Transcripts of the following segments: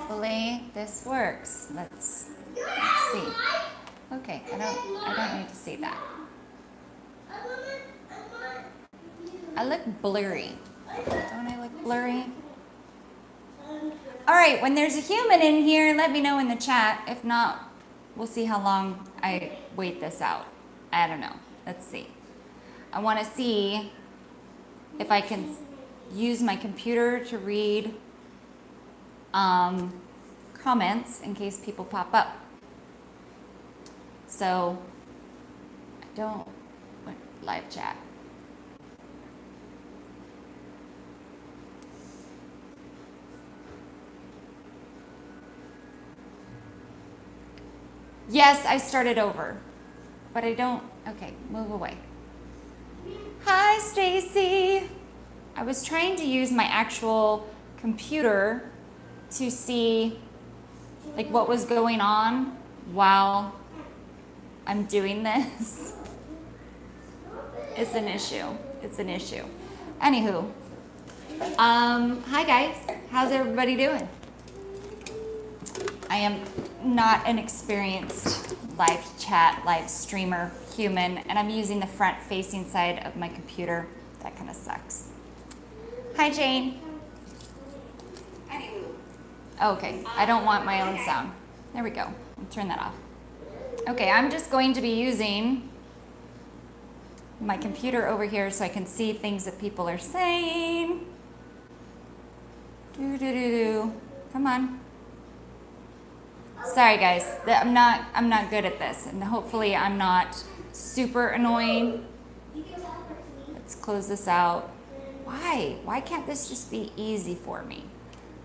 Hopefully this works. Let's see. Okay, I don't need to see that. I look blurry. Don't I look blurry? All right, when there's a human in here, let me know in the chat. If not, we'll see how long I wait this out. I don't know. Let's see. I want to see if I can use my computer to read comments in case people pop up. So, I don't, live chat. Yes, I started over, but I don't, okay, move away. Hi, Stacy. I was trying to use my actual computer to see like what was going on while I'm doing this. It's an issue. It's an issue. Anywho, hi guys. How's everybody doing? I am not an experienced live chat, live streamer, human, and I'm using the front facing side of my computer. That kind of sucks. Hi, Jane. Okay, I don't want my own sound. There we go. I'll turn that off. Okay, I'm just going to be using my computer over here so I can see things that people are saying. Come on. Sorry guys, I'm not good at this, and hopefully I'm not super annoying. Let's close this out. Why? Why can't this just be easy for me?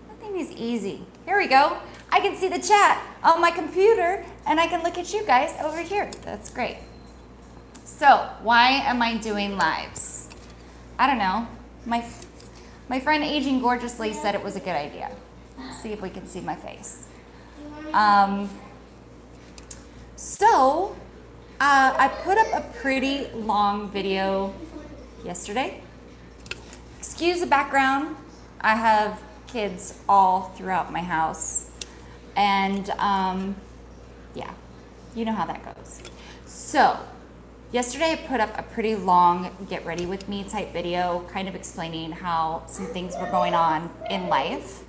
Nothing is easy. Here we go. I can see the chat on my computer and I can look at you guys over here. That's great. So, why am I doing lives? I don't know. My friend Aging Gorgeously said it was a good idea. Let's see if we can see my face. I put up a pretty long video yesterday. Excuse the background. I have kids all throughout my house. And yeah, you know how that goes. So yesterday I put up a pretty long get ready with me type video, kind of explaining how some things were going on in life.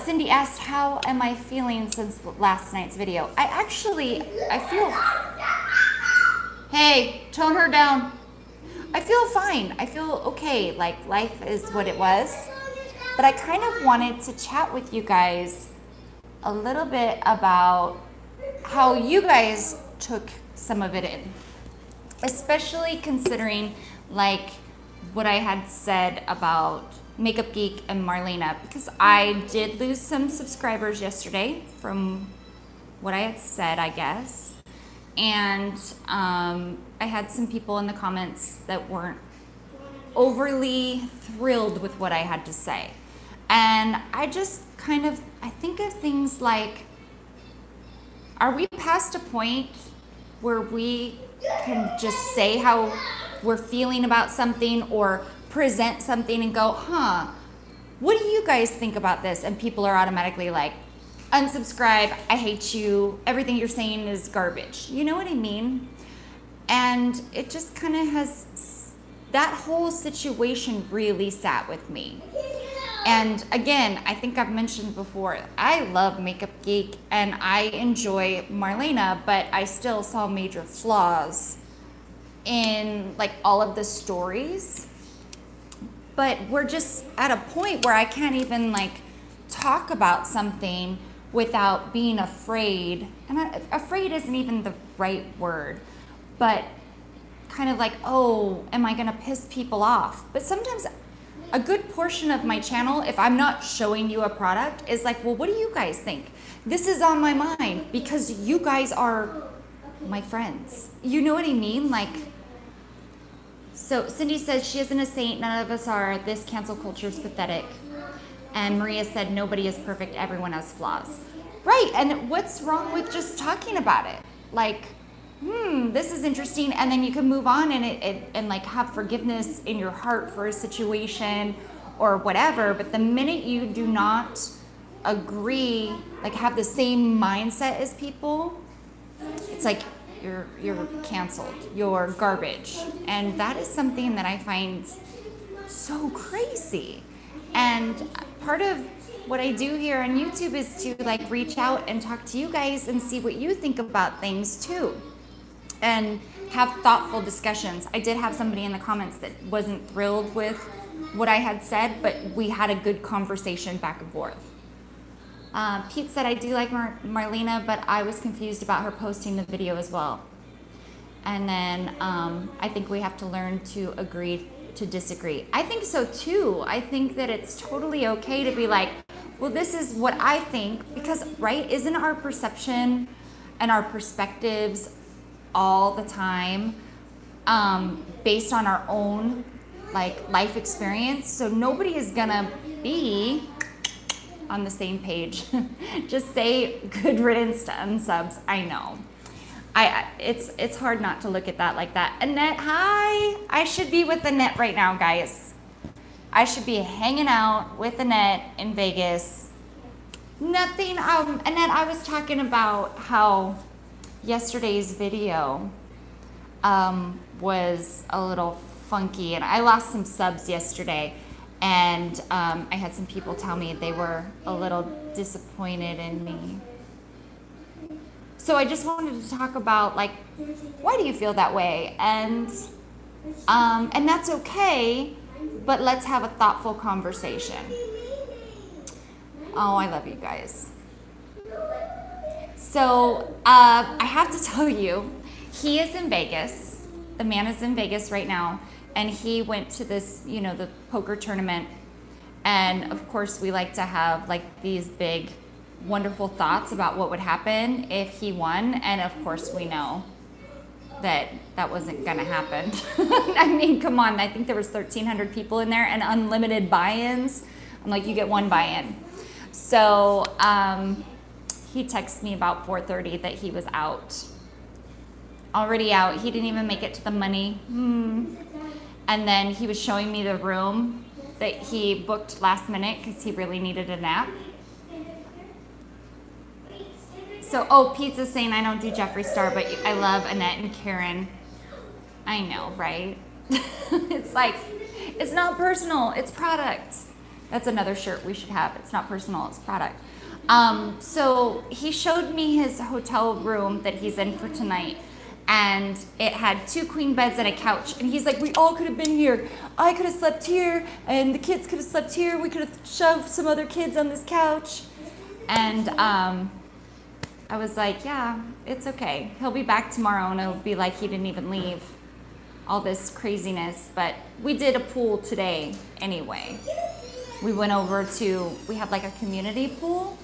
Cindy asked, how am I feeling since last night's video? I feel, hey, tone her down. I feel fine. I feel okay. Like life is what it was. But I kind of wanted to chat with you guys a little bit about how you guys took some of it in, especially considering like what I had said about Makeup Geek and Marlena, because I did lose some subscribers yesterday from what I had said, I guess. And I had some people in the comments that weren't overly thrilled with what I had to say. And I just kind of, I think of things like, are we past a point where we can just say how we're feeling about something or present something and go, what do you guys think about this? And people are automatically like, unsubscribe, I hate you, everything you're saying is garbage. You know what I mean? And it just kind of has, that whole situation really sat with me. And again, I think I've mentioned before, I love Makeup Geek and I enjoy Marlena, but I still saw major flaws in like all of the stories. But we're just at a point where I can't even like talk about something without being afraid. And afraid isn't even the right word, but kind of like, oh, am I gonna piss people off? But sometimes a good portion of my channel, if I'm not showing you a product, is like, well, what do you guys think? This is on my mind because you guys are my friends. You know what I mean? Like, so Cindy says she isn't a saint, none of us are. This cancel culture is pathetic. And Maria said nobody is perfect, everyone has flaws. Right, and what's wrong with just talking about it? Like, this is interesting, and then you can move on and like have forgiveness in your heart for a situation, or whatever, but the minute you do not agree, like have the same mindset as people, it's like you're canceled, you're garbage. And that is something that I find so crazy. And part of what I do here on YouTube is to like reach out and talk to you guys and see what you think about things too, and have thoughtful discussions. I did have somebody in the comments that wasn't thrilled with what I had said, but we had a good conversation back and forth. Pete said, I do like Marlena, but I was confused about her posting the video as well. And then I think we have to learn to agree to disagree. I think so too. I think that it's totally okay to be like, well, this is what I think, because, right, isn't our perception and our perspectives all the time based on our own like life experience? So nobody is gonna be on the same page. Just say good riddance to unsubs. I know. It's hard not to look at that like that. Annette, hi. I should be with Annette right now, guys. I should be hanging out with Annette in Vegas. Nothing, Annette, I was talking about how yesterday's video was a little funky, and I lost some subs yesterday, and I had some people tell me they were a little disappointed in me. So I just wanted to talk about, like, why do you feel that way? And that's okay, but let's have a thoughtful conversation. Oh, I love you guys. So I have to tell you, he is in Vegas. The man is in Vegas right now, and he went to this, you know, the poker tournament. And of course, we like to have like these big, wonderful thoughts about what would happen if he won. And of course, we know that that wasn't gonna happen. I mean, come on, I think there was 1,300 people in there and unlimited buy-ins. I'm like, you get one buy-in. So he texted me about 4:30 that he was out. Already out. He didn't even make it to the money. And then he was showing me the room that he booked last minute because he really needed a nap. So, oh, Pizza's saying I don't do Jeffree Star, but I love Annette and Karen. I know, right? It's like, it's not personal, it's product. That's another shirt we should have. It's not personal, it's product. So he showed me his hotel room that he's in for tonight, and it had 2 queen beds and a couch. And he's like, we all could have been here. I could have slept here, and the kids could have slept here. We could have shoved some other kids on this couch. And I was like, yeah, it's okay. He'll be back tomorrow, and it'll be like he didn't even leave. All this craziness. But we did a pool today anyway. We went over to, we have like a community pool,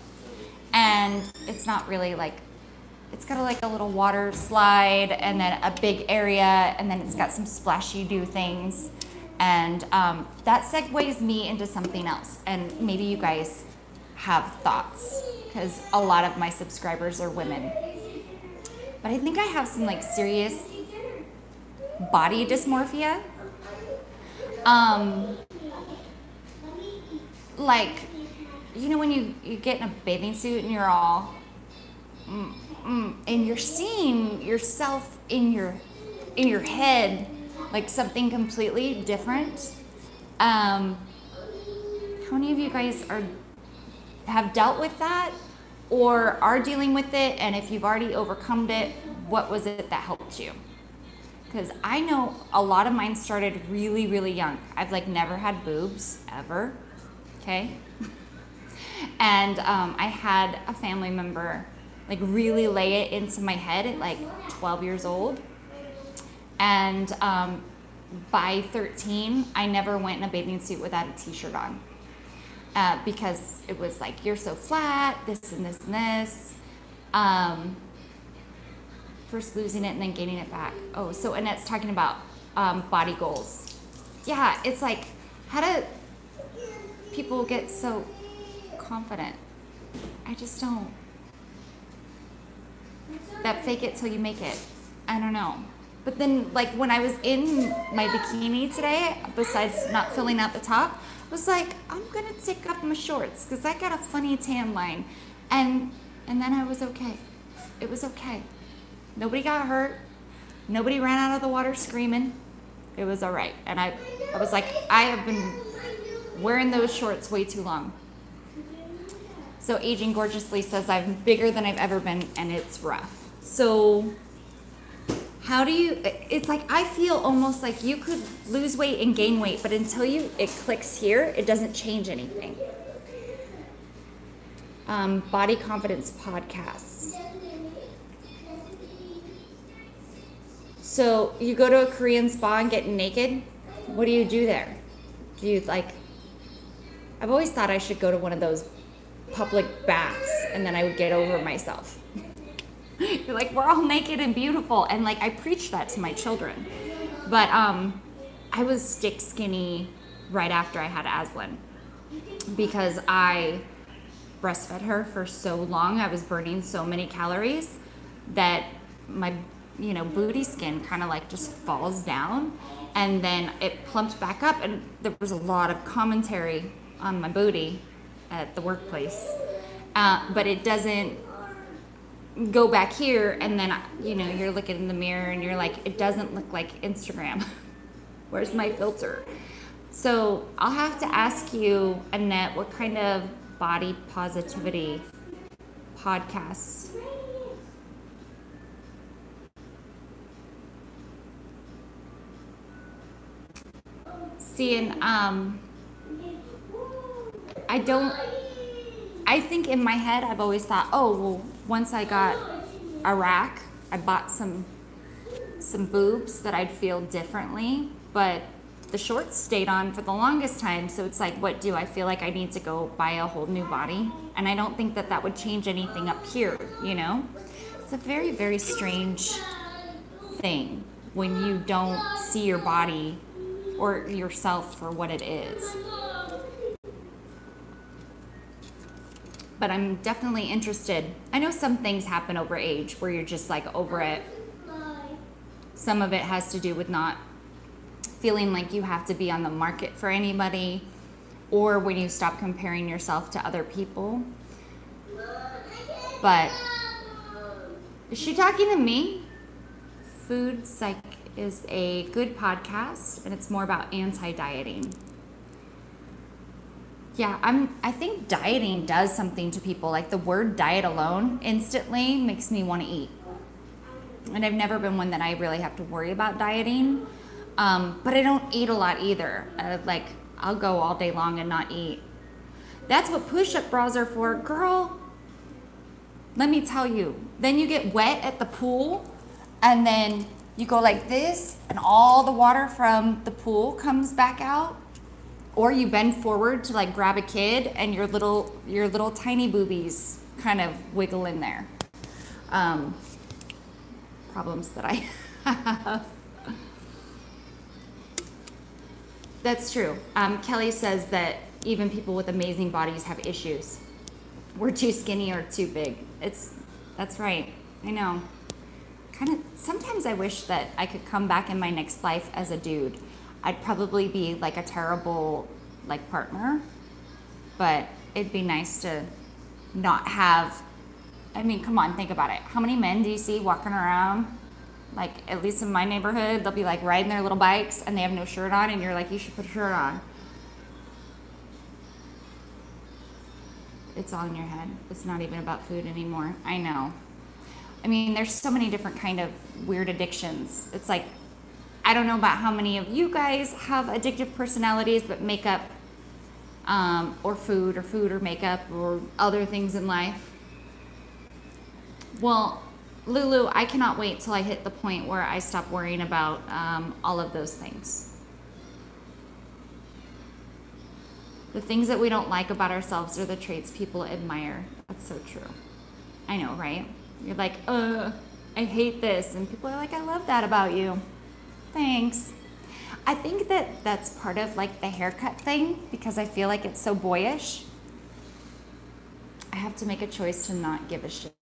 and it's not really like, it's got like a little water slide and then a big area, and then it's got some splashy do things. And that segues me into something else. And maybe you guys have thoughts, because a lot of my subscribers are women. But I think I have some like serious body dysmorphia. Like, you know when you get in a bathing suit and you're all, and you're seeing yourself in your head like something completely different. How many of you guys have dealt with that or are dealing with it? And if you've already overcome it, what was it that helped you? Because I know a lot of mine started really, really young. I've like never had boobs ever. Okay. And I had a family member like really lay it into my head at like 12 years old. And by 13, I never went in a bathing suit without a t-shirt on. Because it was like, you're so flat, this and this and this. First losing it and then gaining it back. Oh, so Annette's talking about body goals. Yeah, it's like, how do people get so confident? I just don't. That fake it till you make it. I don't know. But then, like, when I was in my bikini today, besides not filling out the top, was like, I'm gonna take off my shorts because I got a funny tan line. And then I was okay. It was okay. Nobody got hurt. Nobody ran out of the water screaming. It was all right. And I was like, I have been wearing those shorts way too long. So Aging Gorgeously says, I'm bigger than I've ever been, and it's rough. So how do you, it's like, I feel almost like you could lose weight and gain weight, but until it clicks here, it doesn't change anything. Body Confidence Podcasts. So you go to a Korean spa and get naked. What do you do there? Do you like, I've always thought I should go to one of those public baths and then I would get over myself. You're like, we're all naked and beautiful. And like, I preach that to my children. But I was stick skinny right after I had Aslan because I breastfed her for so long. I was burning so many calories that my booty skin kind of like just falls down, and then it plumped back up, and there was a lot of commentary on my booty at the workplace, but it doesn't go back here, and then you're looking in the mirror and you're like, it doesn't look like Instagram. Where's my filter? So I'll have to ask you, Annette, what kind of body positivity podcasts I think in my head, I've always thought, oh, well, once I got a rack, I bought some boobs that I'd feel differently, but the shorts stayed on for the longest time. So it's like, what do I feel like I need to go buy a whole new body? And I don't think that would change anything up here, It's a very, very strange thing when you don't see your body or yourself for what it is. But I'm definitely interested. I know some things happen over age where you're just like over it. Some of it has to do with not feeling like you have to be on the market for anybody, or when you stop comparing yourself to other people. But is she talking to me? Food Psych is a good podcast, and it's more about anti-dieting. Yeah, I think dieting does something to people. Like the word diet alone instantly makes me want to eat. And I've never been one that I really have to worry about dieting. But I don't eat a lot either. I'll go all day long and not eat. That's what push-up bras are for. Girl, let me tell you. Then you get wet at the pool, and then you go like this, and all the water from the pool comes back out. Or you bend forward to like grab a kid, and your little tiny boobies kind of wiggle in there. Problems that I have. That's true. Kelly says that even people with amazing bodies have issues. We're too skinny or too big. That's right. I know. Sometimes I wish that I could come back in my next life as a dude. I'd probably be like a terrible partner, but it'd be nice to not have, I mean, come on, think about it. How many men do you see walking around? Like, at least in my neighborhood, they'll be like riding their little bikes and they have no shirt on, and you're like, you should put a shirt on. It's all in your head. It's not even about food anymore. I know. I mean, there's so many different kind of weird addictions. It's like, I don't know about how many of you guys have addictive personalities, but makeup, or food or makeup or other things in life. Well, Lulu, I cannot wait till I hit the point where I stop worrying about all of those things. The things that we don't like about ourselves are the traits people admire. That's so true. I know, right? You're like, I hate this. And people are like, I love that about you. Thanks. I think that that's part of like the haircut thing, because I feel like it's so boyish. I have to make a choice to not give a shit.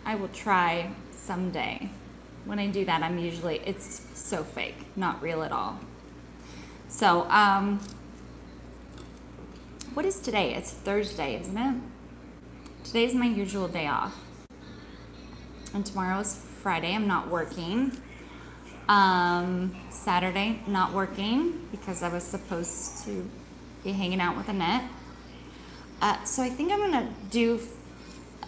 I will try someday. When I do that, it's so fake, not real at all. So, what is today? It's Thursday, isn't it? Today's my usual day off. And tomorrow is Friday. I'm not working. Saturday, not working because I was supposed to be hanging out with Annette. So I think I'm gonna do,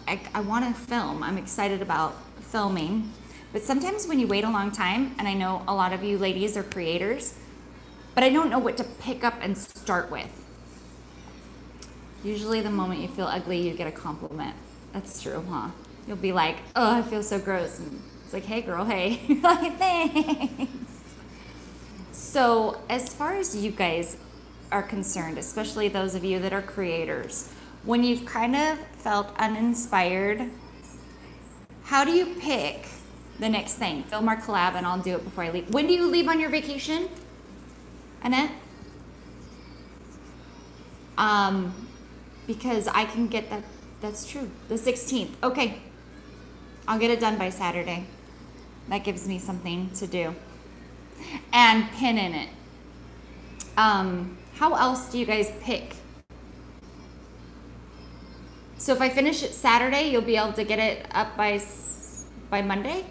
I wanna film. I'm excited about filming. But sometimes when you wait a long time, and I know a lot of you ladies are creators, but I don't know what to pick up and start with. Usually the moment you feel ugly, you get a compliment. That's true, huh? You'll be like, oh, I feel so gross. And it's like, hey girl, hey. Like, thanks. So as far as you guys are concerned, especially those of you that are creators, when you've kind of felt uninspired, how do you pick the next thing? Film our collab and I'll do it before I leave. When do you leave on your vacation, Annette? Because I can get that, that's true, the 16th. Okay, I'll get it done by Saturday. That gives me something to do. And pin in it. How else do you guys pick? So if I finish it Saturday, you'll be able to get it up by Monday?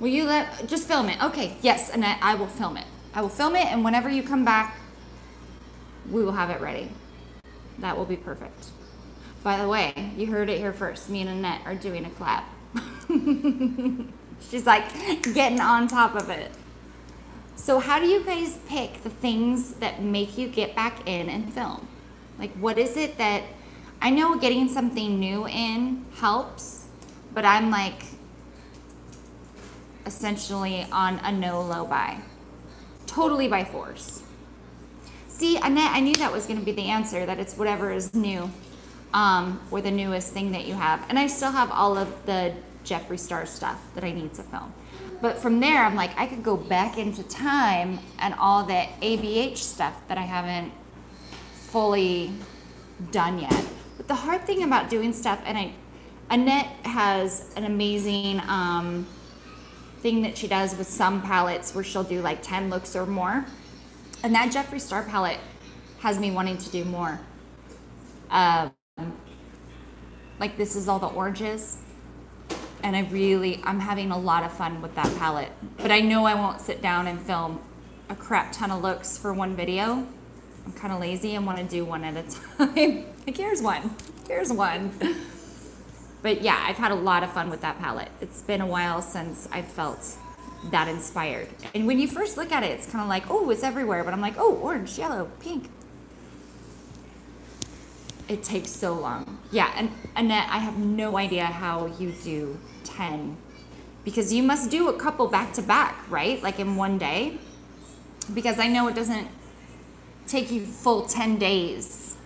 Will you just film it? Okay, yes, and I will film it. I will film it, and whenever you come back, we will have it ready. That will be perfect. By the way, you heard it here first. Me and Annette are doing a collab. She's like getting on top of it. So how do you guys pick the things that make you get back in and film? Like, what is it that, I know getting something new in helps, but I'm like essentially on a no low buy. Totally by force. See, Annette, I knew that was going to be the answer, that it's whatever is new, or the newest thing that you have. And I still have all of the Jeffree Star stuff that I need to film. But from there, I'm like, I could go back into time and all the ABH stuff that I haven't fully done yet. But the hard thing about doing stuff, and Annette has an amazing thing that she does with some palettes where she'll do like 10 looks or more. And that Jeffree Star palette has me wanting to do more. Like this is all the oranges. And I'm having a lot of fun with that palette. But I know I won't sit down and film a crap ton of looks for one video. I'm kind of lazy and want to do one at a time. Like here's one. But yeah, I've had a lot of fun with that palette. It's been a while since I've felt that inspired. And when you first look at it, it's kind of like, oh, it's everywhere. But I'm like, oh, orange, yellow, pink. It takes so long. Yeah, and Annette, I have no idea how you do 10. Because you must do a couple back to back, right? Like in one day. Because I know it doesn't take you full 10 days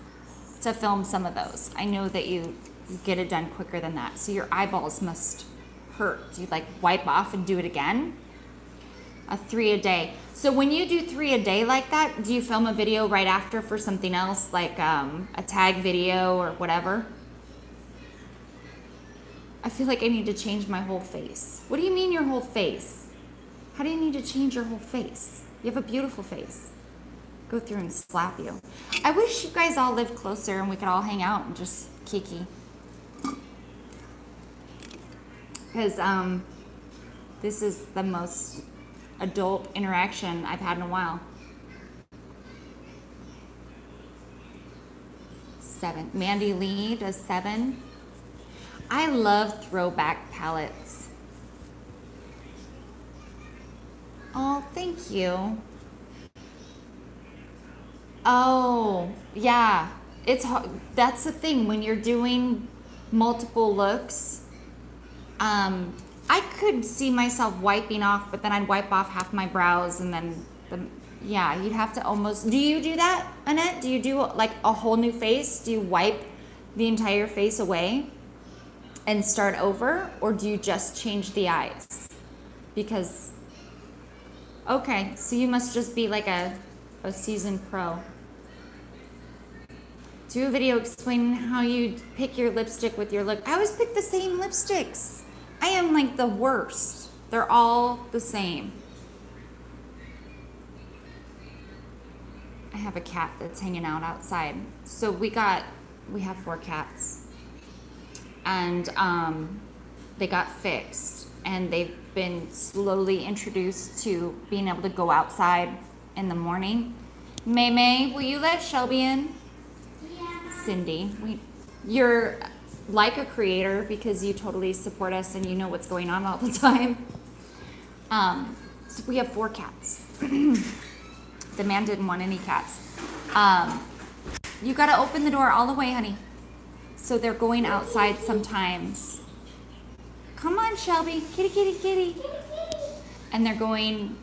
to film some of those. I know that you get it done quicker than that. So your eyeballs must hurt. Do you like wipe off and do it again? 3 a day. So when you do 3 a day like that, do you film a video right after for something else, like a tag video or whatever? I feel like I need to change my whole face. What do you mean your whole face? How do you need to change your whole face? You have a beautiful face. Go through and slap you. I wish you guys all lived closer and we could all hang out and just kiki. Because this is the most adult interaction I've had in a while. 7. Mandy Lee does 7. I love throwback palettes. Oh, thank you. Oh, yeah. It's hard. That's the thing when you're doing multiple looks. I could see myself wiping off, but then I'd wipe off half my brows and then yeah, you'd have to almost, do you do that, Annette? Do you do like a whole new face? Do you wipe the entire face away and start over? Or do you just change the eyes? Because, okay, so you must just be like a seasoned pro. Do a video explaining how you pick your lipstick with your lip. I always pick the same lipsticks. I am like the worst. They're all the same. I have a cat that's hanging out outside. So we have 4 cats. And they got fixed. And they've been slowly introduced to being able to go outside in the morning. May, will you let Shelby in? Yeah. Cindy, you're like a creator because you totally support us and you know what's going on all the time. So we have 4 cats. The man didn't want any cats. You gotta open the door all the way, honey. So they're going outside sometimes. Come on, Shelby, kitty, kitty, kitty. And they're going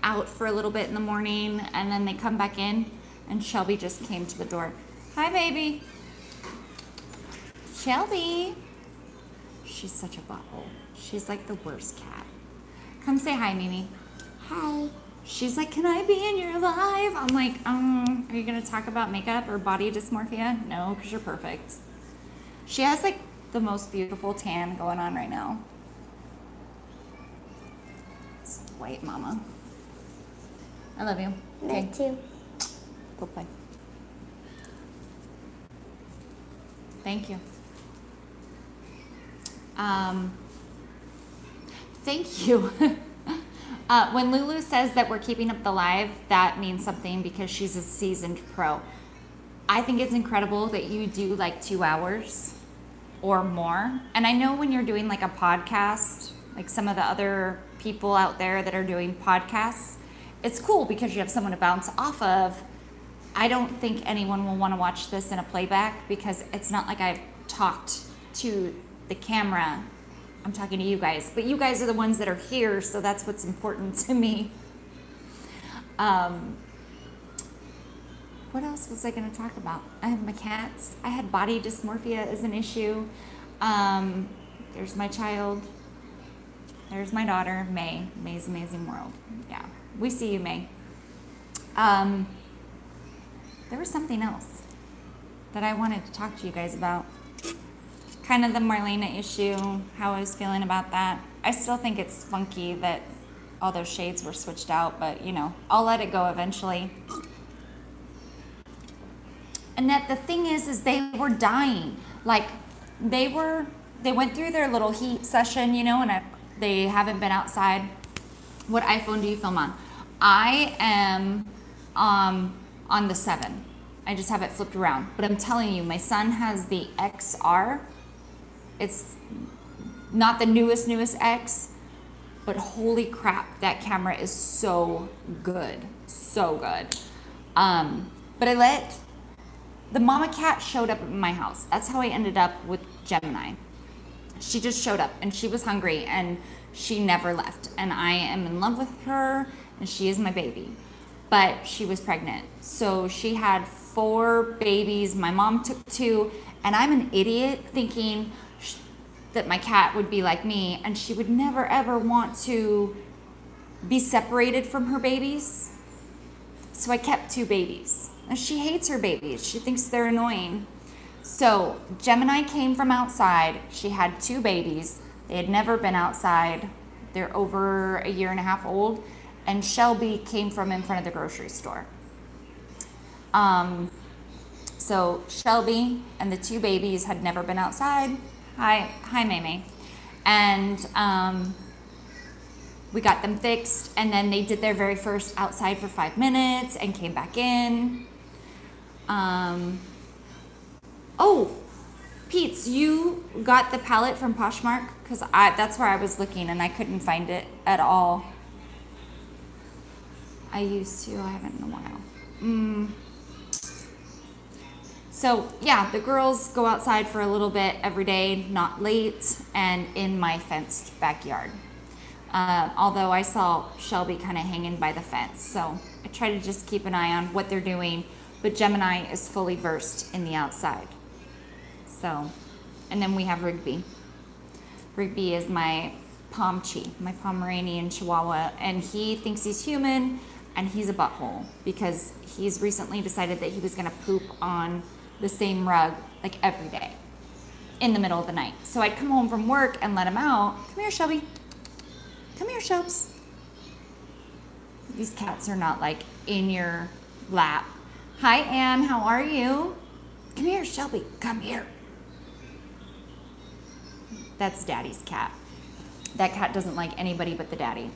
out for a little bit in the morning and then they come back in and Shelby just came to the door. Hi, baby. Shelby. She's such a butthole. She's like the worst cat. Come say hi, Mimi. Hi. She's like, can I be in your live? I'm like, are you gonna talk about makeup or body dysmorphia? No, because you're perfect. She has like the most beautiful tan going on right now. It's white mama. I love you. Okay. Me too. Go play. Thank you. Thank you. When Lulu says that we're keeping up the live, that means something because she's a seasoned pro. I think it's incredible that you do like 2 hours or more. And I know when you're doing like a podcast, like some of the other people out there that are doing podcasts, it's cool because you have someone to bounce off of. I don't think anyone will want to watch this in a playback because it's not like I've talked to the camera. I'm talking to you guys, but you guys are the ones that are here, so that's what's important to me. What else was I going to talk about? I have my cats. I had body dysmorphia as an issue. There's my child. There's my daughter, May. May's Amazing World. Yeah, we see you, May. There was something else that I wanted to talk to you guys about. Kind of the Marlena issue, how I was feeling about that. I still think it's funky that all those shades were switched out, but you know, I'll let it go eventually. And that the thing is they were dying. Like they went through their little heat session, you know, and they haven't been outside. What iPhone do you film on? I am on the 7. I just have it flipped around. But I'm telling you, my son has the XR. It's not the newest X, but holy crap, that camera is so good. So good. But the mama cat showed up at my house. That's how I ended up with Gemini. She just showed up and she was hungry and she never left. And I am in love with her and she is my baby. But she was pregnant. So she had 4 babies. My mom took 2. And I'm an idiot thinking that my cat would be like me and she would never ever want to be separated from her babies. So I kept 2 babies. And she hates her babies. She thinks they're annoying. So Gemini came from outside. She had 2 babies. They had never been outside. They're over a year and a half old. And Shelby came from in front of the grocery store. So Shelby and the 2 babies had never been outside. Hi, May. And we got them fixed, and then they did their very first outside for 5 minutes and came back in. Oh, Pete's, you got the palette from Poshmark? Because that's where I was looking and I couldn't find it at all. I used to, I haven't in a while. So yeah, the girls go outside for a little bit every day, not late, and in my fenced backyard. Although I saw Shelby kind of hanging by the fence. So I try to just keep an eye on what they're doing, but Gemini is fully versed in the outside. So, and then we have Rigby. Rigby is my Pomchi, my Pomeranian Chihuahua, and he thinks he's human, and he's a butthole because he's recently decided that he was gonna poop on the same rug like every day in the middle of the night. So I'd come home from work and let him out. Come here, Shelby. Come here, Shopes. These cats are not like in your lap. Hi, Anne. How are you? Come here, Shelby. Come here. That's Daddy's cat. That cat doesn't like anybody but the daddy,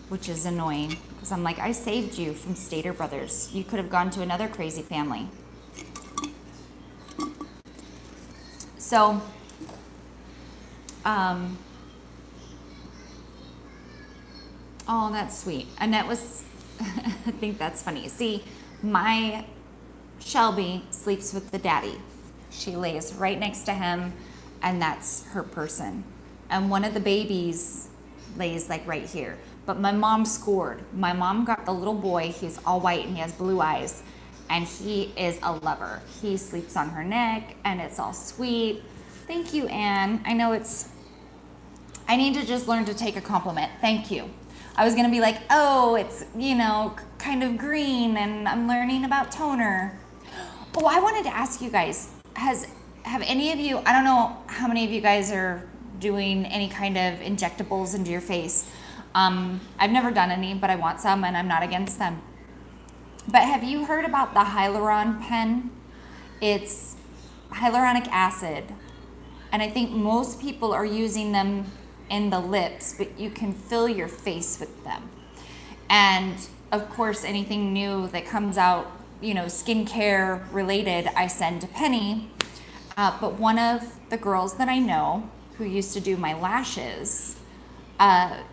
which is annoying because I'm like, I saved you from Stater Brothers. You could have gone to another crazy family. So, oh, that's sweet. Annette was, I think that's funny. See, my Shelby sleeps with the daddy. She lays right next to him, and that's her person. And one of the babies lays like right here. But my mom scored. My mom got the little boy. He's all white and he has blue eyes, and he is a lover. He sleeps on her neck, and it's all sweet. Thank you, Anne. I know I need to just learn to take a compliment. Thank you. I was gonna be like, oh, it's, you know, kind of green, and I'm learning about toner. Oh, I wanted to ask you guys, have any of you, I don't know how many of you guys are doing any kind of injectables into your face. I've never done any, but I want some, and I'm not against them. But have you heard about the Hyaluron pen? It's hyaluronic acid, and I think most people are using them in the lips, but you can fill your face with them. And of course, anything new that comes out, you know, skincare related, I send to Penny. But one of the girls that I know who used to do my lashes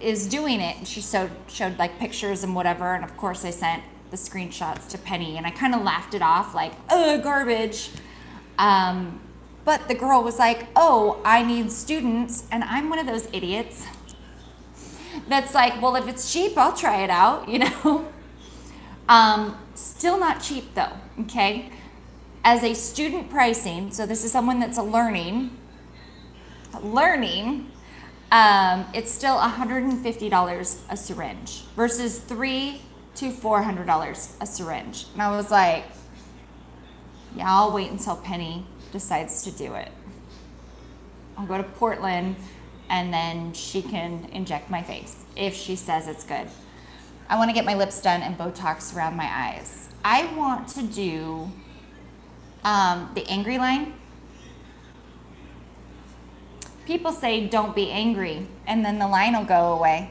is doing it. And she showed like pictures and whatever. And of course I sent the screenshots to Penny, and I kind of laughed it off like, garbage. But the girl was like, oh, I need students. And I'm one of those idiots that's like, well, if it's cheap, I'll try it out, you know? Still not cheap though, okay? As a student pricing, so this is someone that's learning, it's still $150 a syringe versus $300 to $400 a syringe. And I was like, yeah, I'll wait until Penny decides to do it. I'll go to Portland, and then she can inject my face if she says it's good. I want to get my lips done and Botox around my eyes. I want to do the angry line. People say don't be angry, and then the line will go away.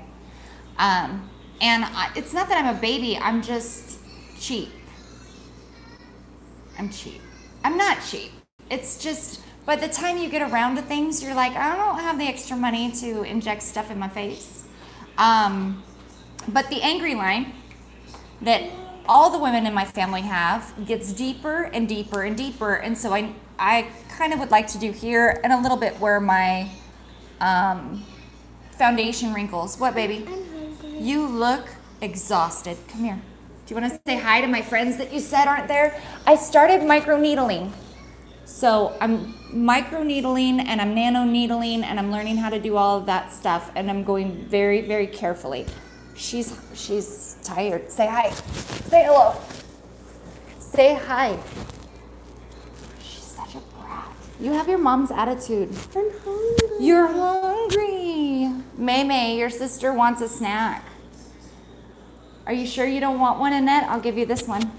It's not that I'm a baby, I'm just cheap. I'm cheap. I'm not cheap. It's just, by the time you get around to things, you're like, I don't have the extra money to inject stuff in my face. But the angry line that all the women in my family have gets deeper and deeper and deeper. And so I kind of would like to do here and a little bit where my foundation wrinkles. What, baby? I'm hungry. You look exhausted. Come here. Do you want to say hi to my friends that you said aren't there? I started micro needling. So I'm micro needling and I'm nano needling, and I'm learning how to do all of that stuff, and I'm going very, very carefully. She's tired. Say hi. Say hello. Say hi. She's such a brat. You have your mom's attitude. I'm hungry. You're hungry. May, your sister wants a snack. Are you sure you don't want one, Annette? I'll give you this one.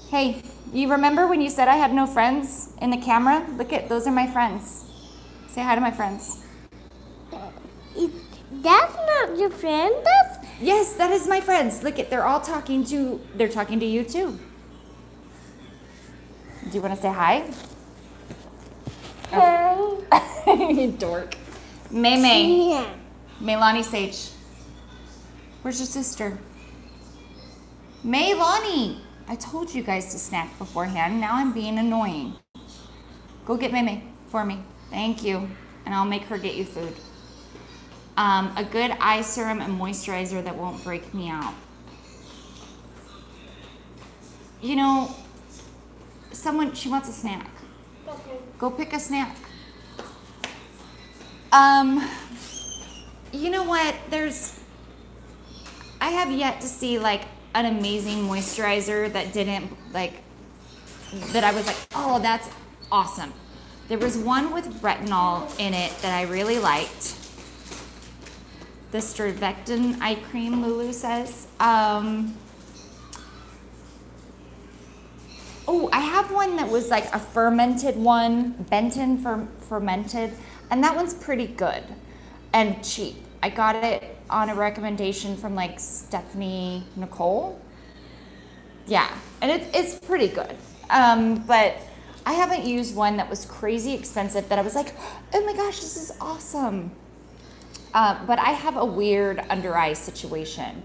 Hey, you remember when you said I had no friends in the camera? Look at, those are my friends. Say hi to my friends. That's not your friend. Yes, that is my friends. Look at, they're talking to you too. Do you want to say hi? Hi. You dork. May. Yeah. Maylani Sage. Where's your sister? Maylani. I told you guys to snack beforehand. Now I'm being annoying. Go get May for me. Thank you. And I'll make her get you food. A good eye serum and moisturizer that won't break me out. You know, she wants a snack. Okay. Go pick a snack. You know what? I have yet to see like an amazing moisturizer that didn't that I was like, oh, that's awesome. There was one with retinol in it that I really liked. The Strivectin eye cream, Lulu says. Oh, I have one that was like a fermented one, Benton fermented, and that one's pretty good and cheap. I got it on a recommendation from like Stephanie Nicole. Yeah, and it's pretty good. But I haven't used one that was crazy expensive that I was like, oh my gosh, this is awesome. But I have a weird under eye situation.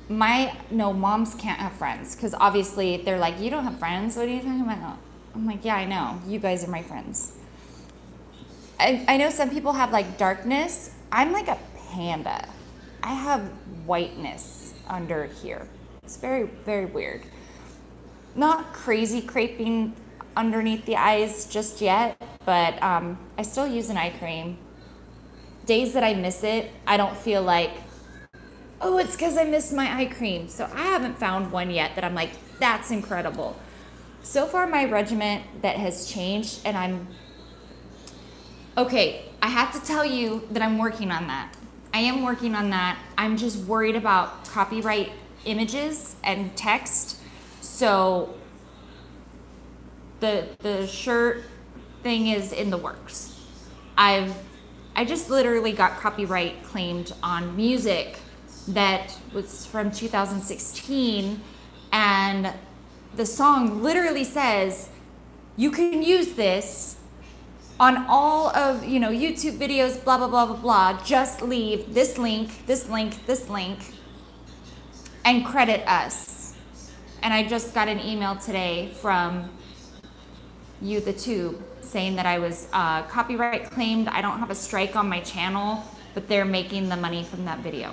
Moms can't have friends because obviously they're like, you don't have friends. What are you talking about? I'm like, yeah, I know. You guys are my friends. I know some people have like darkness. I'm like a panda. I have whiteness under here. It's very, very weird. Not crazy creping underneath the eyes just yet, but I still use an eye cream. Days that I miss it, I don't feel like, oh, it's because I missed my eye cream. So I haven't found one yet that I'm like, that's incredible. So far, my regimen that has changed, and okay, I have to tell you that I'm working on that. I am working on that. I'm just worried about copyright images and text. So the shirt thing is in the works. I just literally got copyright claimed on music that was from 2016, and the song literally says you can use this on all of YouTube videos, blah blah blah blah blah. Just leave this link, this link, this link, and credit us. And I just got an email today from the Tube saying that I was copyright claimed. I don't have a strike on my channel, but they're making the money from that video.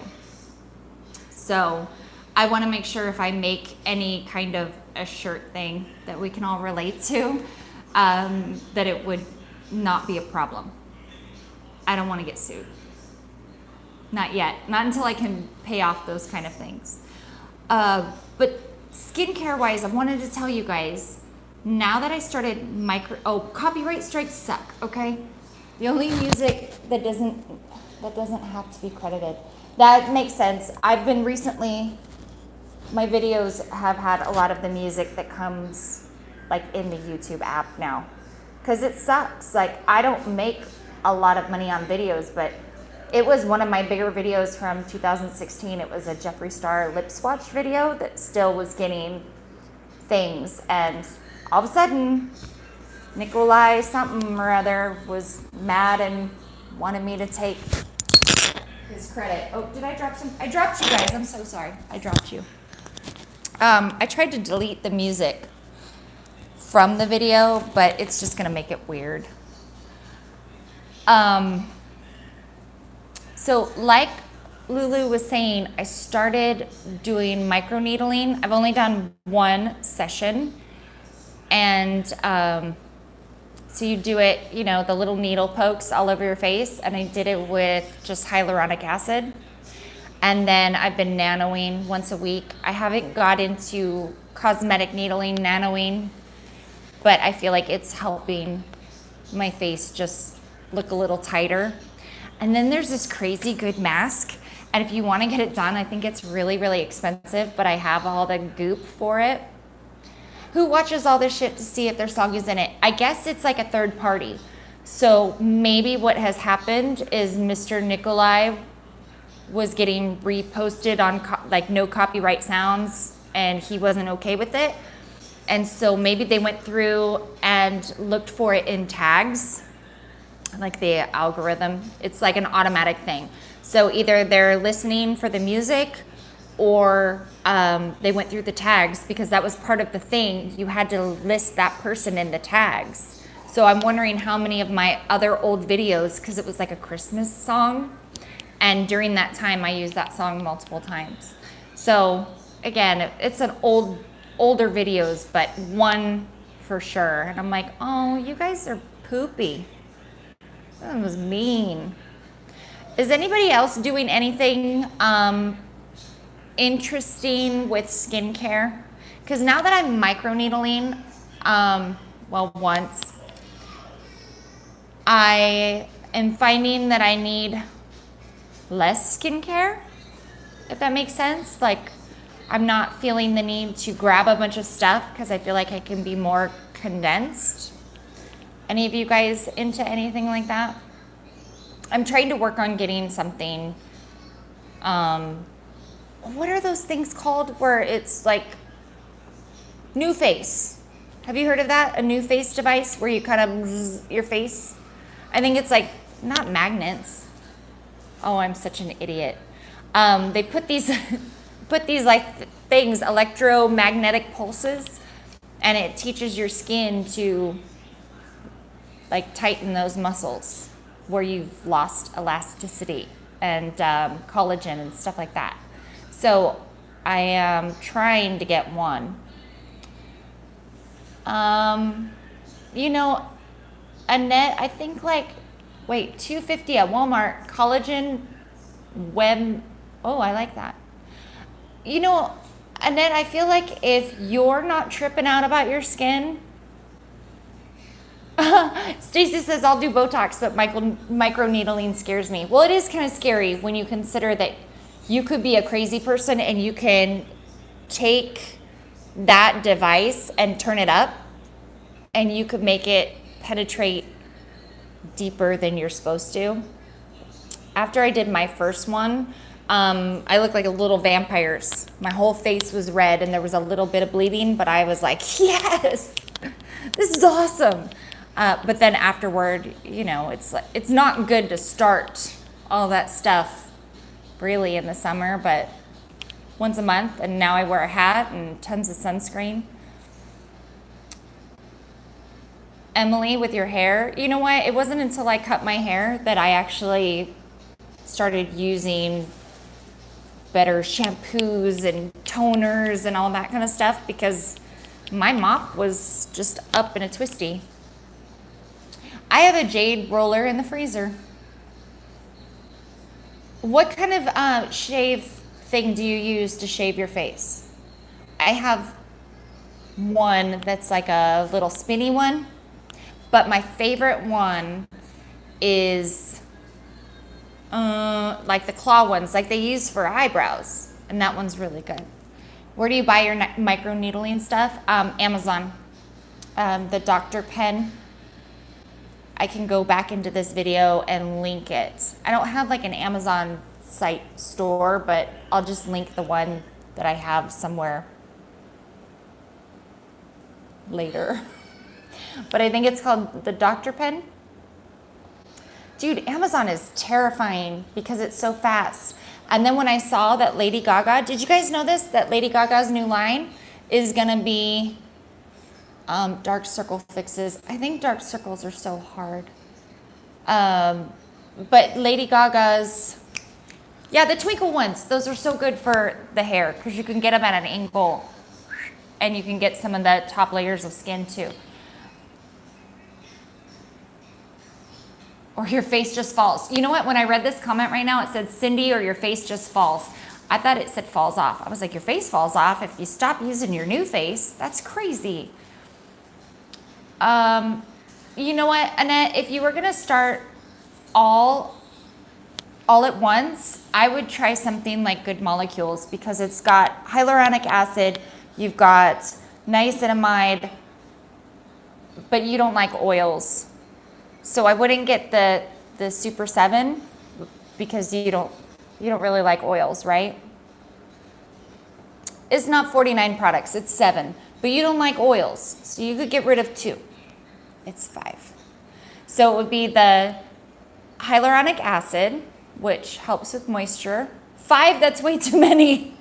So I want to make sure if I make any kind of a shirt thing that we can all relate to, that it would not be a problem. I don't want to get sued. Not yet. Not until I can pay off those kind of things. But skincare wise, I wanted to tell you guys, now that I started copyright strikes suck, okay? The only music that doesn't have to be credited. That makes sense. I've been recently, my videos have had a lot of the music that comes like in the YouTube app now. Cause it sucks. Like I don't make a lot of money on videos, but it was one of my bigger videos from 2016. It was a Jeffree Star lip swatch video that still was getting things. And all of a sudden, Nikolai something or other was mad and wanted me to take his credit. Oh, did I drop some? I dropped you guys. I'm so sorry. I dropped you. I tried to delete the music from the video, but it's just gonna make it weird. So like Lulu was saying, I started doing microneedling. I've only done one session, and so you do it, the little needle pokes all over your face, and I did it with just hyaluronic acid. And then I've been nanoing once a week. I haven't got into cosmetic needling, nanoing, but I feel like it's helping my face just look a little tighter. And then there's this crazy good mask. And if you want to get it done, I think it's really, really expensive, but I have all the goop for it. Who watches all this shit to see if their song is in it? I guess it's like a third party. So maybe what has happened is Mr. Nikolai was getting reposted on like no copyright sounds, and he wasn't okay with it. And so maybe they went through and looked for it in tags, like the algorithm. It's like an automatic thing. So either they're listening for the music, or they went through the tags, because that was part of the thing. You had to list that person in the tags. So I'm wondering how many of my other old videos, because it was like a Christmas song, and during that time I used that song multiple times. So again, it's an older videos, but one for sure. And I'm like, oh, you guys are poopy. That was mean. Is anybody else doing anything interesting with skincare? Because now that I'm microneedling, once, I am finding that I need less skincare, if that makes sense. Like, I'm not feeling the need to grab a bunch of stuff because I feel like I can be more condensed. Any of you guys into anything like that? I'm trying to work on getting something, what are those things called where it's like new face? Have you heard of that? A new face device where you kind of zzz your face? I think it's like, not magnets. Oh, I'm such an idiot. They put these, like things, electromagnetic pulses, and it teaches your skin to like tighten those muscles where you've lost elasticity and collagen and stuff like that. So I am trying to get one. You know, Annette, I think like, wait, $2.50 at Walmart, collagen web. Oh, I like that. You know, Annette, I feel like if you're not tripping out about your skin, Stacy says, I'll do Botox, but micro needling scares me. Well, it is kind of scary when you consider that you could be a crazy person and you can take that device and turn it up and you could make it penetrate deeper than you're supposed to. After I did my first one, I looked like a little vampire. My whole face was red and there was a little bit of bleeding, but I was like, yes, this is awesome. But then afterward, you know, it's not good to start all that stuff really in the summer, but once a month, and now I wear a hat and tons of sunscreen. Emily, with your hair, you know what? It wasn't until I cut my hair that I actually started using better shampoos and toners and all that kind of stuff because my mop was just up in a twisty. I have a jade roller in the freezer. What kind of shave thing do you use to shave your face? I have one that's like a little spinny one, but my favorite one is like the claw ones, like they use for eyebrows, and that one's really good. Where do you buy your micro needling stuff? Amazon. The Dr. Pen. I can go back into this video and link it. I don't have like an Amazon site store, but I'll just link the one that I have somewhere later. But I think it's called the Dr. Pen. Dude, Amazon is terrifying because it's so fast. And then when I saw that Lady Gaga, did you guys know this? That Lady Gaga's new line is gonna be dark circle fixes. I think dark circles are so hard. But Lady Gaga's, yeah, the twinkle ones, those are so good for the hair because you can get them at an angle and you can get some of the top layers of skin too. Or your face just falls. You know what? When I read this comment right now, it said, Cindy, or your face just falls. I thought it said falls off. I was like, your face falls off if you stop using your new face. That's crazy. You know what, Annette? If you were going to start all at once, I would try something like Good Molecules because it's got hyaluronic acid, you've got niacinamide, but you don't like oils. So I wouldn't get the Super 7 because you don't really like oils, right? It's not 49 products, it's 7. But you don't like oils, so you could get rid of 2. It's 5. So it would be the hyaluronic acid, which helps with moisture. 5, that's way too many.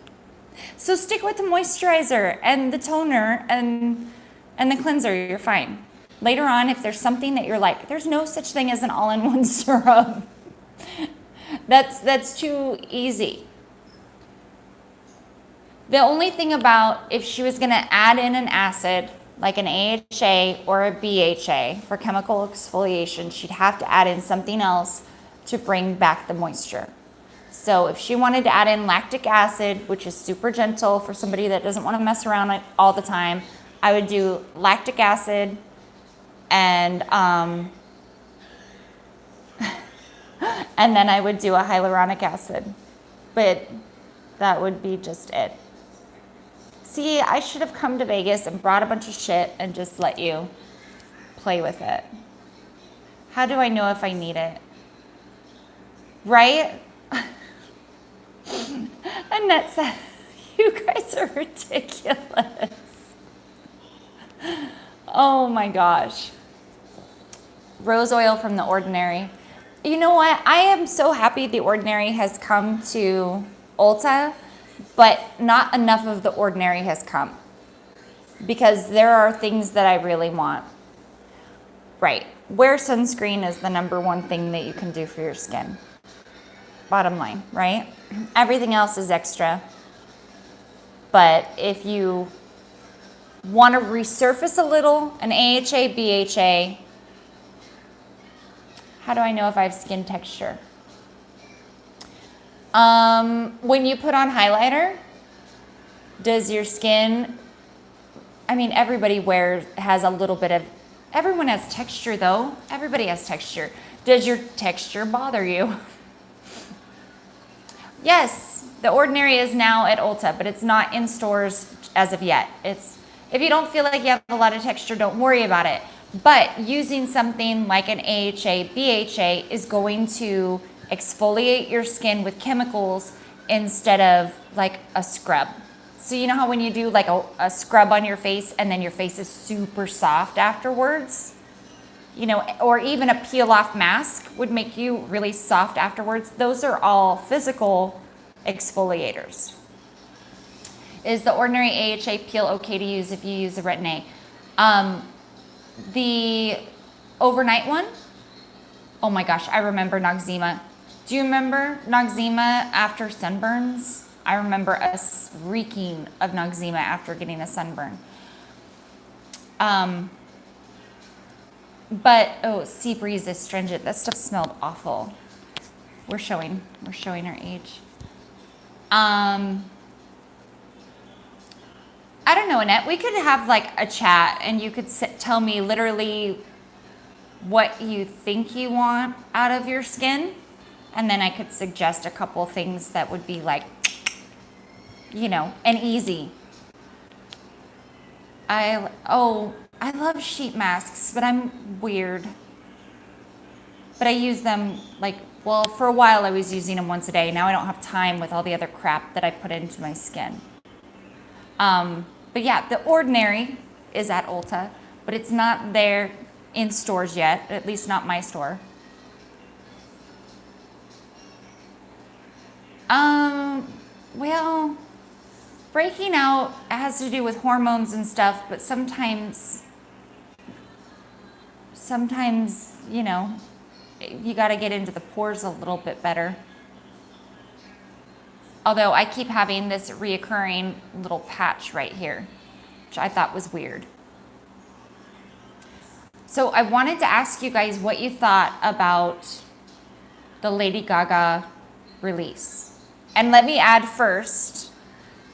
So stick with the moisturizer and the toner and the cleanser, you're fine. Later on, if there's something that you're like, there's no such thing as an all-in-one serum. That's too easy. The only thing about if she was gonna add in an acid, like an AHA or a BHA for chemical exfoliation, she'd have to add in something else to bring back the moisture. So if she wanted to add in lactic acid, which is super gentle for somebody that doesn't want to mess around all the time, I would do lactic acid and And then I would do a hyaluronic acid. But that would be just it. See, I should have come to Vegas and brought a bunch of shit and just let you play with it. How do I know if I need it? Right? Annette said, you guys are ridiculous. Oh my gosh. Rose oil from The Ordinary. You know what? I am so happy The Ordinary has come to Ulta, but not enough of The Ordinary has come. Because there are things that I really want. Right. Wear sunscreen is the #1 thing that you can do for your skin. Bottom line, right? Everything else is extra. But if you want to resurface a little, an AHA, BHA, how do I know if I have skin texture? When you put on highlighter, does your skin, I mean, everybody has a little bit of, everyone has texture though. Everybody has texture. Does your texture bother you? Yes, The Ordinary is now at Ulta, but it's not in stores as of yet. If you don't feel like you have a lot of texture, don't worry about it. But using something like an AHA, BHA is going to exfoliate your skin with chemicals instead of like a scrub. So you know how when you do like a scrub on your face and then your face is super soft afterwards? You know, or even a peel off mask would make you really soft afterwards. Those are all physical exfoliators. Is The Ordinary AHA peel okay to use if you use the Retin-A? The overnight one? Oh my gosh, I remember Noxzema. Do you remember Noxzema after sunburns? I remember us reeking of Noxzema after getting a sunburn. But, oh, Sea Breeze Astringent. That stuff smelled awful. We're showing our age. I don't know, Annette. We could have like a chat and you could tell me literally what you think you want out of your skin. And then I could suggest a couple things that would be like, you know, and easy. I love sheet masks, but I'm weird. But I use them like, well, for a while I was using them once a day. Now I don't have time with all the other crap that I put into my skin. But yeah, The Ordinary is at Ulta, but it's not there in stores yet, at least not my store. Well, breaking out has to do with hormones and stuff, but sometimes, you know, you got to get into the pores a little bit better. Although I keep having this reoccurring little patch right here, which I thought was weird. So I wanted to ask you guys what you thought about the Lady Gaga release. And let me add first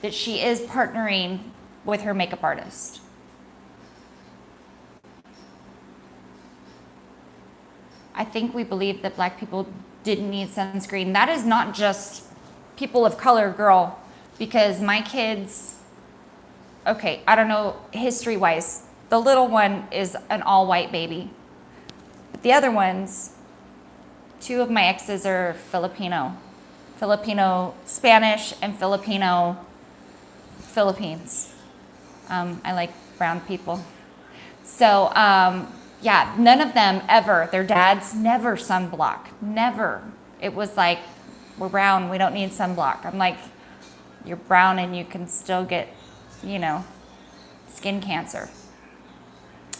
that she is partnering with her makeup artist. I think we believe that Black people didn't need sunscreen. That is not just people of color, girl, because my kids, okay, I don't know history-wise, the little one is an all-white baby. But the other ones, 2 of my exes are Filipino, Spanish and Filipino, Philippines. I like brown people. So, yeah, none of them ever, their dads never sunblock, never. It was like, we're brown, we don't need sunblock. I'm like, you're brown and you can still get, you know, skin cancer.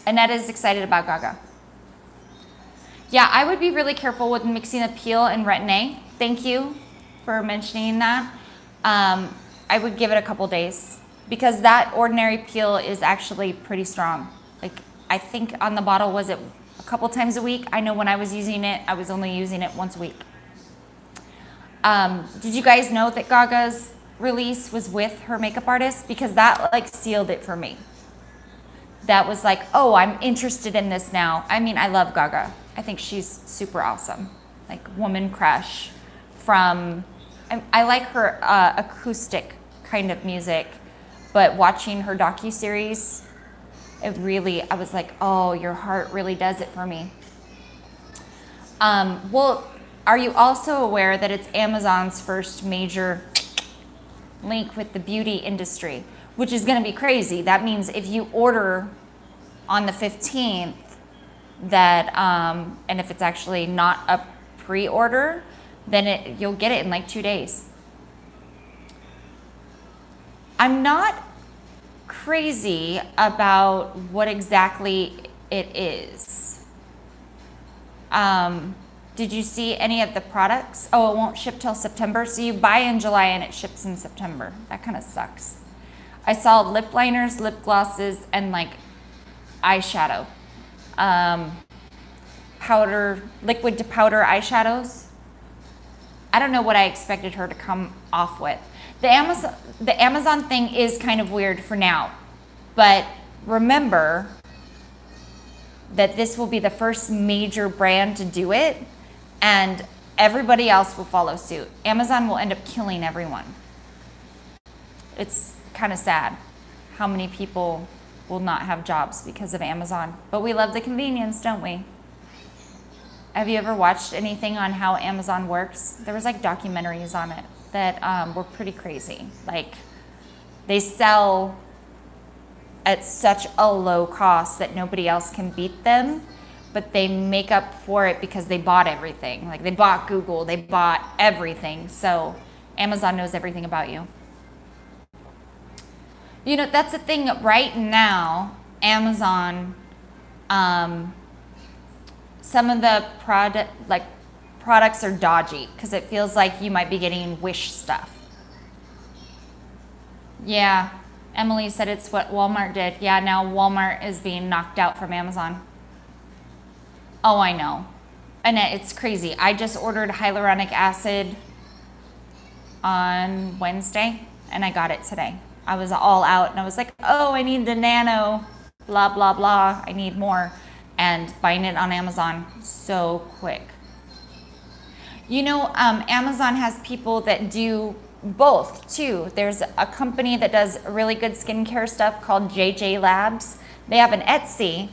Annette is excited about Gaga. Yeah, I would be really careful with mixing the peel and Retin-A. Thank you for mentioning that. I would give it a couple days because that Ordinary peel is actually pretty strong. Like, I think on the bottle, was it a couple times a week? I know when I was using it, I was only using it once a week. Did you guys know that Gaga's release was with her makeup artist? Because that like sealed it for me. That was like, oh, I'm interested in this now. I mean, I love Gaga. I think she's super awesome. like woman crush from, I like her acoustic kind of music, but watching her docuseries, I was like, oh, your heart really does it for me. Well, are you also aware that it's Amazon's first major link with the beauty industry, which is going to be crazy? That means if you order on the 15th, that and if it's actually not a pre-order, then you'll get it in like 2 days. I'm not crazy about what exactly it is. Did you see any of the products? Oh, it won't ship till September. So you buy in July and it ships in September. That kind of sucks. I saw lip liners, lip glosses, and like eyeshadow. Powder, liquid to powder eyeshadows. I don't know what I expected her to come off with. The Amazon thing is kind of weird for now, but remember that this will be the first major brand to do it, and everybody else will follow suit. Amazon will end up killing everyone. It's kind of sad how many people will not have jobs because of Amazon, but we love the convenience, don't we? Have you ever watched anything on how Amazon works? There was like documentaries on it that were pretty crazy. Like, they sell at such a low cost that nobody else can beat them, but they make up for it because they bought everything. Like, they bought Google, they bought everything. So Amazon knows everything about you. You know, that's the thing right now. Amazon, some of the products are dodgy because it feels like you might be getting Wish stuff. Yeah, Emily said it's what Walmart did. Yeah, now Walmart is being knocked out from Amazon. Oh, I know. Annette, it's crazy. I just ordered hyaluronic acid on Wednesday and I got it today. I was all out and I was like, oh, I need the nano, blah, blah, blah. I need more. And buying it on Amazon so quick. You know, Amazon has people that do both too. There's a company that does really good skincare stuff called JJ Labs. They have an Etsy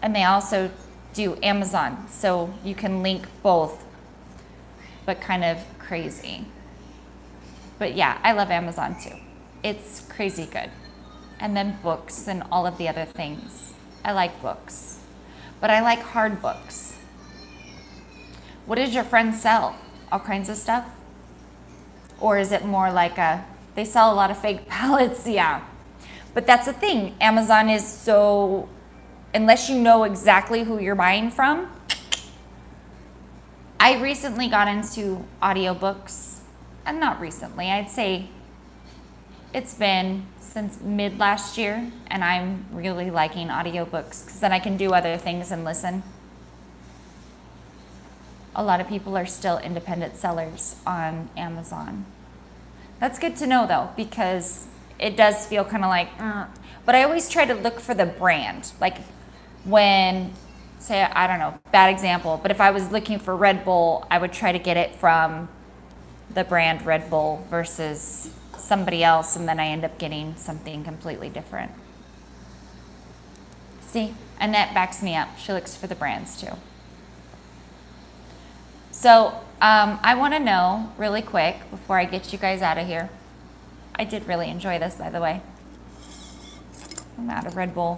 and they also do Amazon. So you can link both, but kind of crazy. But yeah, I love Amazon too. It's crazy good. And then books and all of the other things. I like books, but I like hard books. What does your friend sell? All kinds of stuff? Or is it more like they sell a lot of fake palettes? Yeah. But that's the thing. Amazon is so, unless you know exactly who you're buying from. I recently got into audiobooks, and not recently, I'd say it's been since mid last year, and I'm really liking audiobooks because then I can do other things and listen. A lot of people are still independent sellers on Amazon. That's good to know though, because it does feel kind of like, but I always try to look for the brand. Like when, say, I don't know, bad example, but if I was looking for Red Bull, I would try to get it from the brand Red Bull versus somebody else, and then I end up getting something completely different. See, Annette backs me up. She looks for the brands too. So I want to know really quick before I get you guys out of here. I did really enjoy this, by the way. I'm out of Red Bull.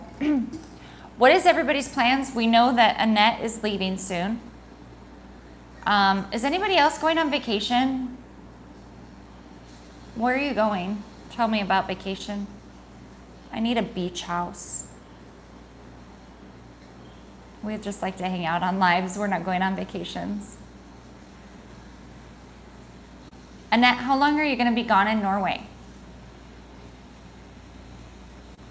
What is everybody's plans? We know that Annette is leaving soon. Is anybody else going on vacation? Where are you going? Tell me about vacation. I need a beach house. We just like to hang out on lives. We're not going on vacations. Annette, how long are you going to be gone in Norway?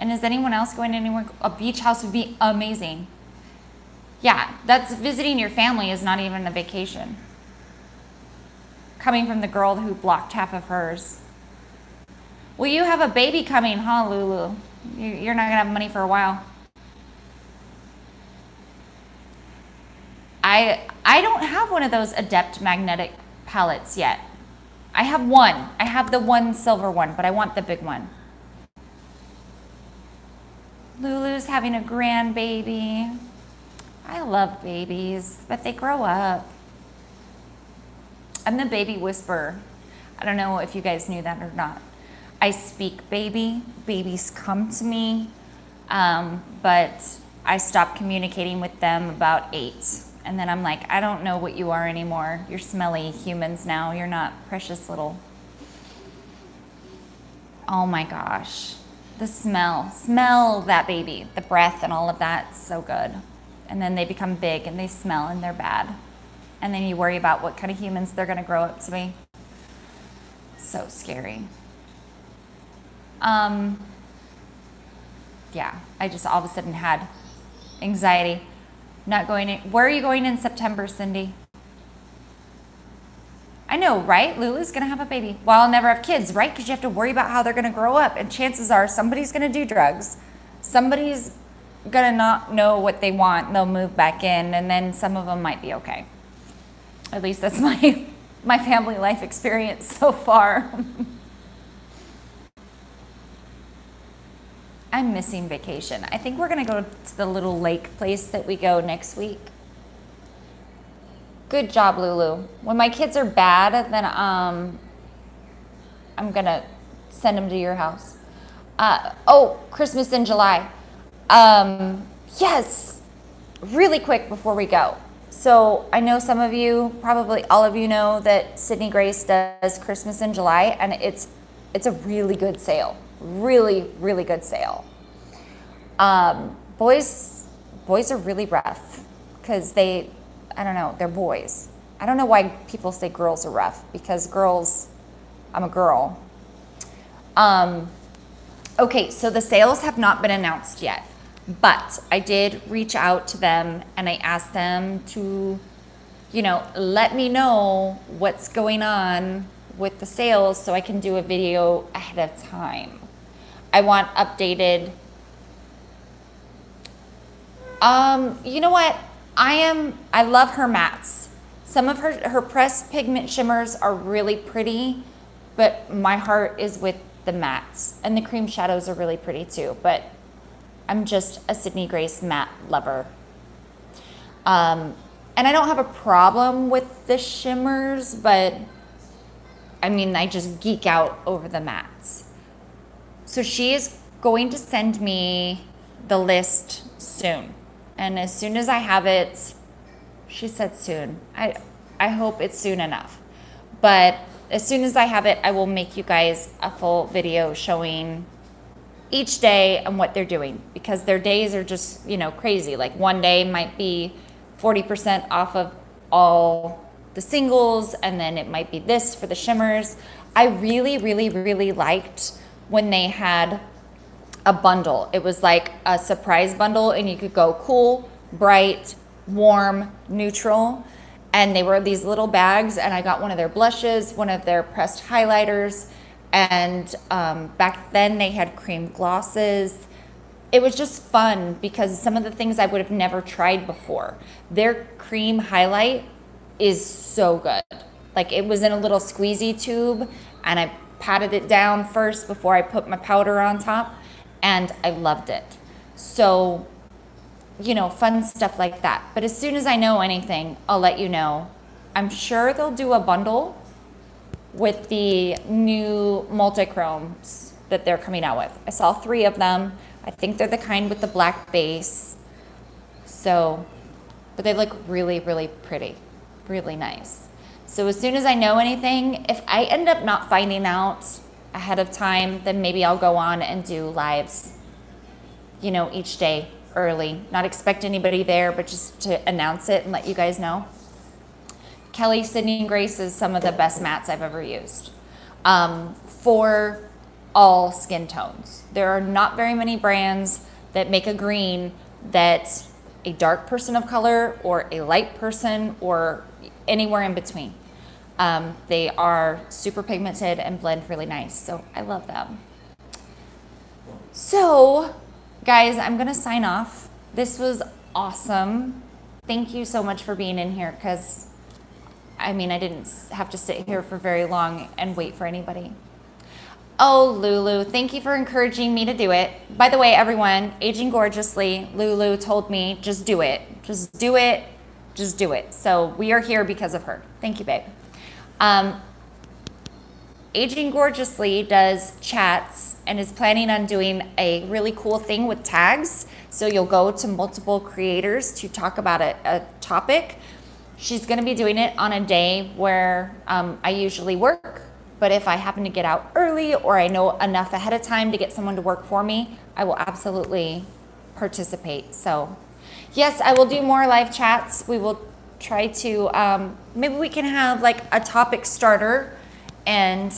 And is anyone else going anywhere? A beach house would be amazing. Yeah, that's visiting your family is not even a vacation. Coming from the girl who blocked half of hers. Well, you have a baby coming, huh, Lulu? You're not going to have money for a while. I don't have one of those Adept magnetic palettes yet. I have one. I have the one silver one, but I want the big one. Lulu's having a grandbaby. I love babies, but they grow up. I'm the baby whisperer. I don't know if you guys knew that or not. I speak baby. Babies come to me, but I stopped communicating with them about 8. And then I'm like, I don't know what you are anymore. You're smelly humans now. You're not precious little. Oh my gosh. The smell that baby, the breath and all of that, so good. And then they become big and they smell and they're bad. And then you worry about what kind of humans they're gonna grow up to be. So scary. Yeah, I just all of a sudden had anxiety. Not going in. Where are you going in September, Cindy? I know, right? Lulu's gonna have a baby. Well, I'll never have kids, right? Because you have to worry about how they're gonna grow up. And chances are somebody's gonna do drugs. Somebody's gonna not know what they want. They'll move back in, and then some of them might be okay. At least that's my family life experience so far. I'm missing vacation. I think we're gonna go to the little lake place that we go next week. Good job, Lulu. When my kids are bad, then I'm gonna send them to your house. Oh, Christmas in July. Yes, really quick before we go. So I know some of you, probably all of you know that Sydney Grace does Christmas in July, and it's a really good sale. Really, really good sale. Boys are really rough because I don't know, they're boys. I don't know why people say girls are rough, because girls, I'm a girl. Okay, so the sales have not been announced yet, but I did reach out to them and I asked them to, let me know what's going on with the sales so I can do a video ahead of time. I want updated. You know what? I love her mattes. Some of her pressed pigment shimmers are really pretty, but my heart is with the mattes. And the cream shadows are really pretty too, but I'm just a Sydney Grace matte lover. And I don't have a problem with the shimmers, but I just geek out over the mattes. So she is going to send me the list soon. And as soon as I have it, she said soon. I hope it's soon enough. But as soon as I have it, I will make you guys a full video showing each day and what they're doing, because their days are just, crazy. Like one day might be 40% off of all the singles, and then it might be this for the shimmers. I really, really, really liked when they had a bundle. It was like a surprise bundle, and you could go cool, bright, warm, neutral. And they were these little bags, and I got one of their blushes, one of their pressed highlighters, and back then they had cream glosses. It was just fun because some of the things I would have never tried before. Their cream highlight is so good. Like, it was in a little squeezy tube, and I patted it down first before I put my powder on top, and I loved it. So, fun stuff like that. But as soon as I know anything, I'll let you know. I'm sure they'll do a bundle with the new multi-chromes that they're coming out with. I saw 3 of them. I think they're the kind with the black base. So, but they look really, really pretty, really nice. So as soon as I know anything, if I end up not finding out ahead of time, then maybe I'll go on and do lives, each day early. Not expect anybody there, but just to announce it and let you guys know. Kelly, Sydney, and Grace is some of the best mattes I've ever used for all skin tones. There are not very many brands that make a green that a dark person of color or a light person or anywhere in between. They are super pigmented and blend really nice, so I love them. So, guys, I'm gonna sign off. This was awesome. thank you so much for being in here, because I mean, I didn't have to sit here for very long and wait for anybody. Oh, Lulu, thank you for encouraging me to do it. By the way, everyone, Aging Gorgeously, Lulu told me, just do it. Just do it. Just do it. So we are here because of her. Thank you, babe. Aging Gorgeously does chats and is planning on doing a really cool thing with tags. So you'll go to multiple creators to talk about a topic. She's going to be doing it on a day where I usually work. But if I happen to get out early or I know enough ahead of time to get someone to work for me, I will absolutely participate. So yes, I will do more live chats. We will try to, maybe we can have like a topic starter and,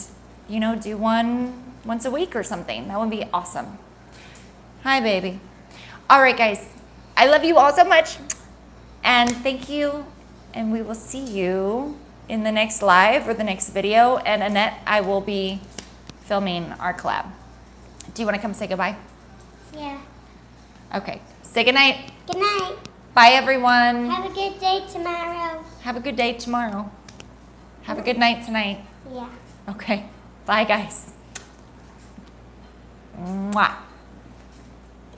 you know, do one once a week or something. That would be awesome. Hi, baby. All right, guys. I love you all so much. And thank you. And we will see you in the next live or the next video. And Annette, I will be filming our collab. Do you want to come say goodbye? Yeah. Okay. Say goodnight. Good night. Bye, everyone. Have a good day tomorrow. Have a good day tomorrow. Have a good night tonight. Yeah. Okay. Bye, guys. Mwah.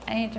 I need to